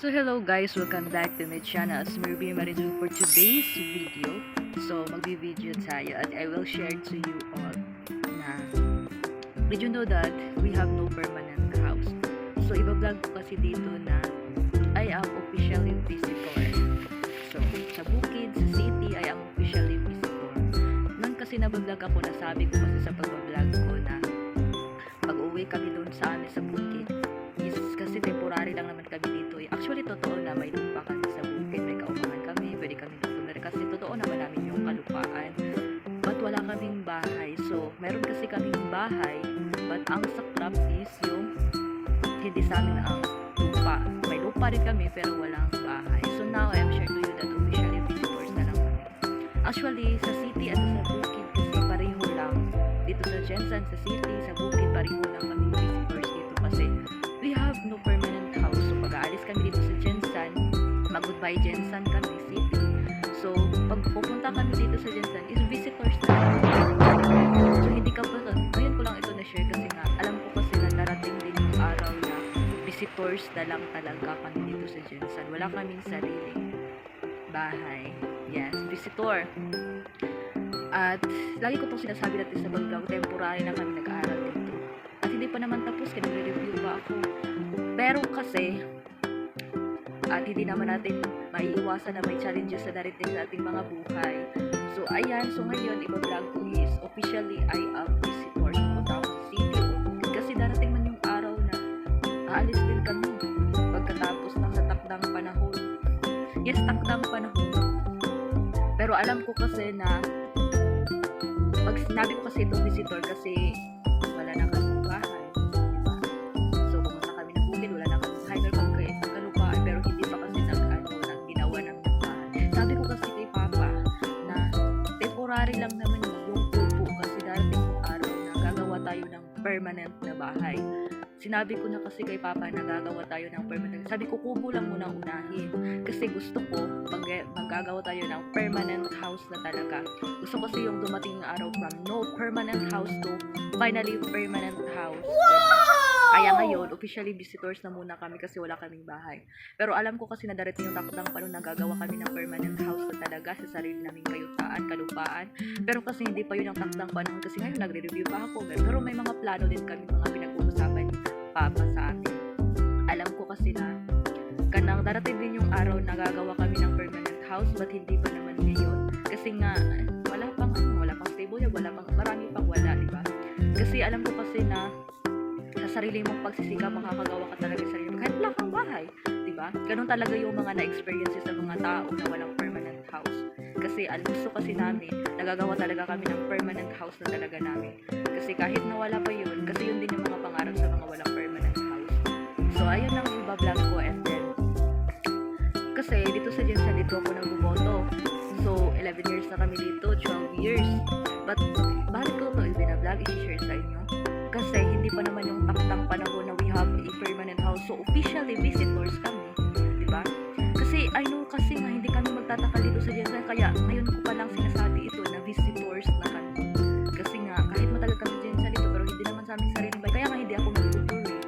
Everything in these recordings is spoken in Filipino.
So hello guys, welcome back to my channel. As Mirby Maridu for today's video. So magbi-video tayo at I will share to you all na did you know that we have no permanent house? So iba-vlog ko kasi dito na I am officially visitor. So sa bukid, sa city, I am officially visitor. Noon kasi nabag-vlog ako, nasabi ko kasi sa pag-vlog ko na pag-uwi kami doon sa amin sa bukid is kasi temporary lang naman kami dito. Actually, totoo na may lupa kami sa bukid, may kaumangan kami, pwede kami tumira kasi totoo naman namin yung kalupaan. But wala kaming bahay. So, meron kasi kaming bahay, but ang saklap is yung hindi sa amin ang lupa. May lupa rin kami pero walang bahay. So now, I am sure to you that officially visitors na lang kami. Actually, sa city at sa bukid kasi pareho lang. Dito sa Jensan, sa city, sa bukid, pareho lang kami visitors dito kasi we have no permanent house. So pag-aalis kami dito sa Jensan, mag-goodbye Jensan kami, city. So pag pupunta kami dito sa Jensan, is visitors na. So hindi ka pa, ngayon ko lang ito na-share kasi nga, alam ko kasi na darating din yung araw na visitors na lang talaga kami dito sa Jensan. Wala kaming sariling bahay. Yes, visitor. At lagi ko itong sinasabi natin sa vlog, temporary na kami nag-aaral dito. At hindi pa naman tapos, kaya nagre-review pa ako. Pero kasi, at hindi naman natin maiiwasan na may challenges na darating sa ating mga buhay. So ayan, so ngayon, iba-vlog ko is officially I am visitor. So punta ako sa city. Kasi darating man yung araw na aalis din kami pagkatapos ng natakdang panahon. Yes, takdang panahon. Pero alam ko kasi na pag sinabi ko kasi itong visitor kasi wala na kami bahay, diba? So pumunta kami ng bukid, wala na kami bahay, meron kami kayo ng kalupaan, pero hindi pa kasi nag-ginawa ng bahay. Sabi ko kasi kay Papa na temporary lang naman yung kubo kasi darating yung araw na gagawa tayo ng permanent na bahay. Sinabi ko na kasi kay Papa na gagawa tayo ng permanent. Sabi ko, kubo lang muna unahin. Kasi gusto ko, maggagawa tayo ng permanent house na talaga. Gusto ko kasi yung dumating na araw from no permanent house to finally permanent house. Wow! Kaya ngayon, officially visitors na muna kami kasi wala kaming bahay. Pero alam ko kasi na darating yung takdang panahon na gagawa kami ng permanent house na talaga sa sarili naming kayutaan, kalupaan. Pero kasi hindi pa yun ang takdang panahon kasi ngayon nagre-review pa ako. Pero may mga plano din kami, mga pinag-uusapan ni Papa sa amin. Alam ko kasi na kanang darating din yung araw na gagawa kami ng permanent house, but hindi pa naman ngayon. Kasi nga, wala pang stable, wala pang, marami pang wala, diba? Kasi alam ko kasi na sa sarili mong pagsisikap, makakagawa ka talaga sa sarili mo. Kahit wala kang bahay, diba? Ganun talaga yung mga na-experiences sa mga tao na walang permanent house. Kasi gusto kasi namin, nagagawa talaga kami ng permanent house na talaga namin. Kasi kahit nawala pa yun, kasi yun din yung mga pangarap sa mga walang permanent house. So, ayun lang yung iba-vlog ko, and then, kasi dito sa Jensan, dito ako nagbuboto. So, 11 years na kami dito, 12 years. But, bakit ko ito ibinablog, i-share sa inyo? Kasi hindi pa naman yung takdang panahon na we have a permanent house. So, officially, visitors kami. Diba? Kasi, I know kasi nga, hindi kami magtataka dito sa Jensan. Kaya, ngayon ko pa lang sinasabi ito na visitors na kami. Kasi nga, kahit matagal kami Jensan dito, pero hindi naman sa aming sarili. Kaya nga, hindi ako nag-tour eh.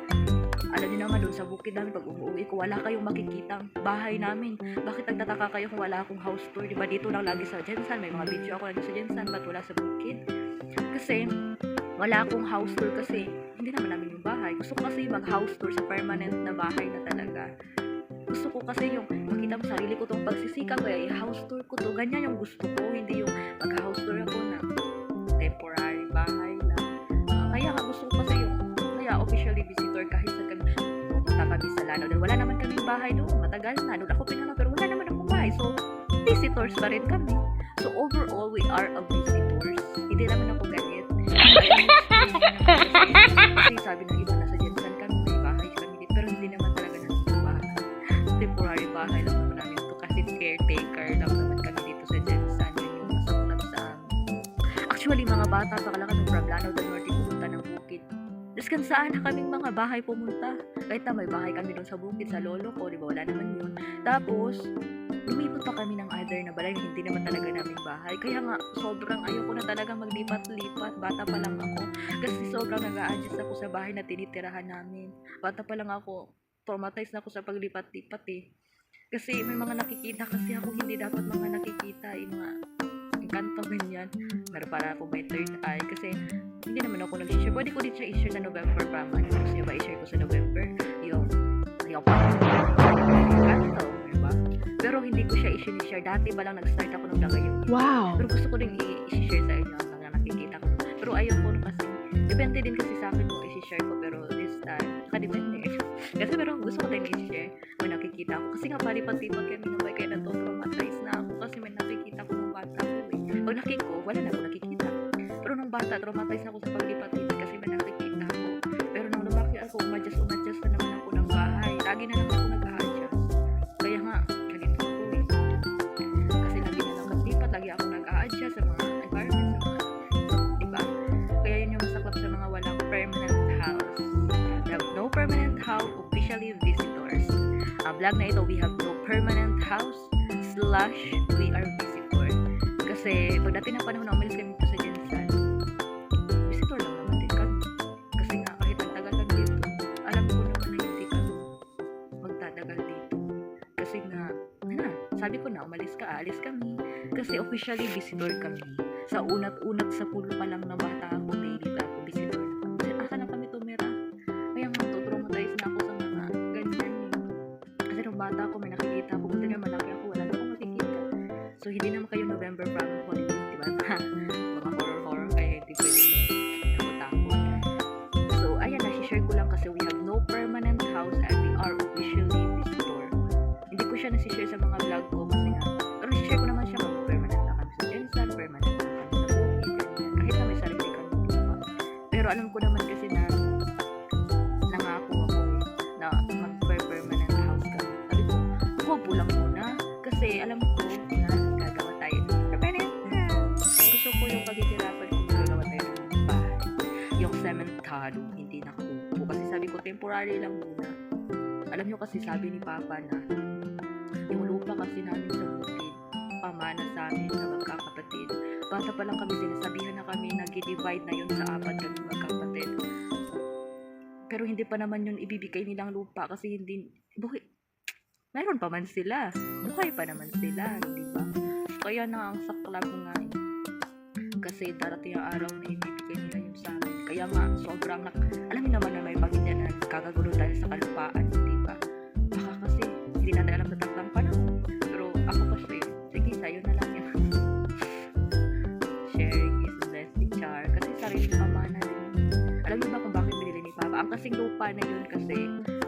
Alam niyo naman doon sa bukid namin, pag umuwi ko, wala kayong makikitang bahay namin. Bakit nagtataka kayo kung wala akong house tour? Diba dito lang lagi sa Jensan, may mga video ako lagi sa Jensan, ba't wala sa bukid? Kasi, wala akong house tour kasi hindi naman namin yung bahay. Gusto ko kasi mag-house tour sa permanent na bahay na talaga. Gusto ko kasi yung makita mo sarili ko tong pagsisikap, kaya i-house tour ko to. Ganyan yung gusto ko, hindi yung mag-house tour ako na temporary bahay lang. Kaya nga gusto ko kasi yung officially visitor kahit sa kami pupunta kami sa Lanao. Dahil wala naman kaming bahay doon. Matagal na. Doon ako pinangalan pero wala naman akong bahay. So, visitors pa rin kami. So, overall, we are a visitors. Hindi naman ako ganit. Kasi sabi ng iba na sa Jensan kami, may bahay kami dito. Pero hindi naman talaga namin bahay. Temporary bahay lang naman namin ito. Kasi caretaker lang naman kami dito sa Jensan. Yun yung masaklap sa amin. Actually, mga bata pa lang kami from Lanao del Norte pumunta ng bukid. Tapos kung saan na kaming mga bahay pumunta. Kahit na may bahay kami doon sa bukid, sa lolo ko, di ba? Wala naman yun. Tapos, lumipot pa kami ng other na balay, hindi naman talaga namin bahay. Kaya nga, sobrang ayoko na talaga maglipat-lipat. Bata pa lang ako. Kasi sobrang nag-a-adjust ako sa bahay na tinitirahan namin. Bata pa lang ako. traumatized na ako sa paglipat-lipat eh. Kasi may mga nakikita kasi ako hindi dapat mga nakikita, yung mga kanto ganyan. Meron para ako may third eye kasi hindi naman ako nag-share. Pwede ko din siya i-share sa November pa man. Gusto niya ba i-share ko sa November? Yung kanto, diba? Pero hindi ko siya i-share. Dati ba lang nag-start ako ng vlog yung Wow! pero gusto ko din i-share sa inyo ang mga nakikita ko. Pero ayaw ko kasi, depende din kasi sa akin kung i-share ko. Pero this time, nakadepende. Kasi pero gusto ko din i-share kung nakikita ko. Kasi nga palipat-lipat kami ng kaya na-traumatize na ako kasi may nakikita ko ng bata ko eh. Pag nakiko, wala na ako nakikita. Pero nung bata, traumatize na ako sa paglipat-lipat kasi may nakikita ako. Pero nung lumaki ako, umadjust na naman ako ng bahay. Lagi na naman ako nag-a-adjust. Kaya nga, ganito ako eh. Kasi lagi na lang kasipat, lagi ako nag-a-adjust sa mga environment, sa mga, diba? Kaya yun yung masaklap sa mga walang permanent house. No permanent house, officially visitors. Ang vlog na ito, we have no permanent house / we are visitor. Kasi pagdating ng panahon na umalis kami po sa Jensen, visitor lang naman din kami. Kasi nga kahit ang tagal lang dito, alam ko naman na hindi kami magtatagal dito. Kasi nga, sabi ko na, umalis ka, alis kami. Kasi officially visitor kami. Sa unat-unat sa pulo pa lang na bata ako, baby pa ako, visitor na kami. Kasi asa na kami tumira. Kaya nga, traumatize na ako sa mga ganyan eh. Kasi nung bata ako, may nakikita ako. Buti na malaki ako, wala na akong makikita. So, hindi naman kayo November from holidays, diba? Mga horror-horror, kaya hindi pwedeng takot-takot. So, ayan, nasi-share ko lang kasi we have no permanent house and we are officially visitor. Hindi ko siya nasi-share sa mga vlog ko kasi nga, pero nasi-share ko naman siya mag permanent na kami sa Jensen, permanent na kami sa Bukid, ganyan. Kahit na may sarili kami lupa. Pero alam ko naman kasi na nangako ako na mag-permanent house kami. Sabi ko, huwag lang muna kasi alam ko na gagawa tayo ng permanent house. Gusto ko yung paghihirapan kung gagawa tayo ng bahay. Yung sementado, hindi na kupo. Kasi sabi ko, temporary lang muna. Alam nyo kasi sabi ni Papa na yung lupa kasi namin sa bukid, pamana sa amin sa magkakapatid. Bata pa lang kami, sinasabihan na kami, nag-divide na yun sa 4 kami magkapatid. Pero hindi pa naman yun ibibigay nilang lupa kasi hindi, meron pa man sila. Buhay pa naman sila, di ba? Kaya na ang sakla ko nga eh. Kasi darating ang araw na ibibigay nila yun sa amin. Kaya nga, sobrang alam niyo naman na may pamilya na kakagulo dahil sa kalupaan, di ba? Baka kasi, hindi natin alam sa takdang panahon. Pero ako kasi, sige, sa'yo na lang yan. Sharing is blessing, char. Kasi sarili pamana din. Alam niyo ba kung bakit binili ni Papa? Ang kasing lupa na yun kasi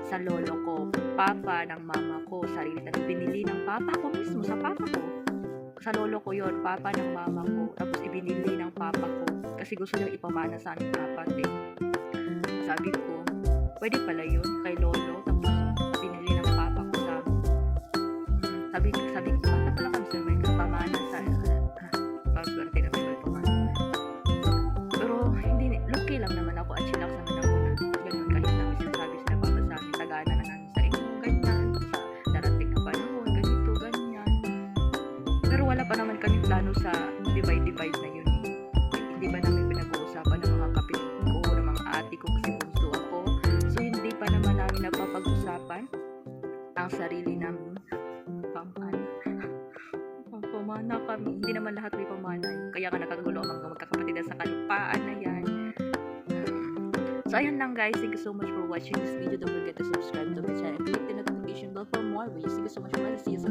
sa lolo ko, papa ng mama ko, sarili na binili ng papa ko mismo, sa papa ko. Sa lolo ko yon, papa ng mama ko, tapos ibinili ng papa ko kasi gusto niyang ipamana sa aming apat eh. Sabi ko, pwede pala yun kay lolo, tapos binili ng papa ko sa amin. Sabi ko, bata pala kami sa may pamana sa paswerte na may pamana. Pero hindi, lucky lang naman ako at chillax naman ako na ganun kahit na may sinasabi sila papa sa amin, tagana na namin sa inyo, ganyan, sa darating na panahon, ganito, ganyan. Pero wala pa naman kami plano sa divide na yun. Hindi ba namin pinag-uusapan ng mga kapitid ko, ng mga ate ko kasi bunso ako. So hindi pa naman namin napapag-usapan ang sarili namin. Pamana kami. Hindi naman lahat may pamana. Kaya nga nakagulo ang mga magkakapatid sa kalupaan na yan. So ayun lang guys. Thank you so much for watching this video. Don't forget to subscribe to my channel and click the notification bell for more videos. Thank you so much for watching. See you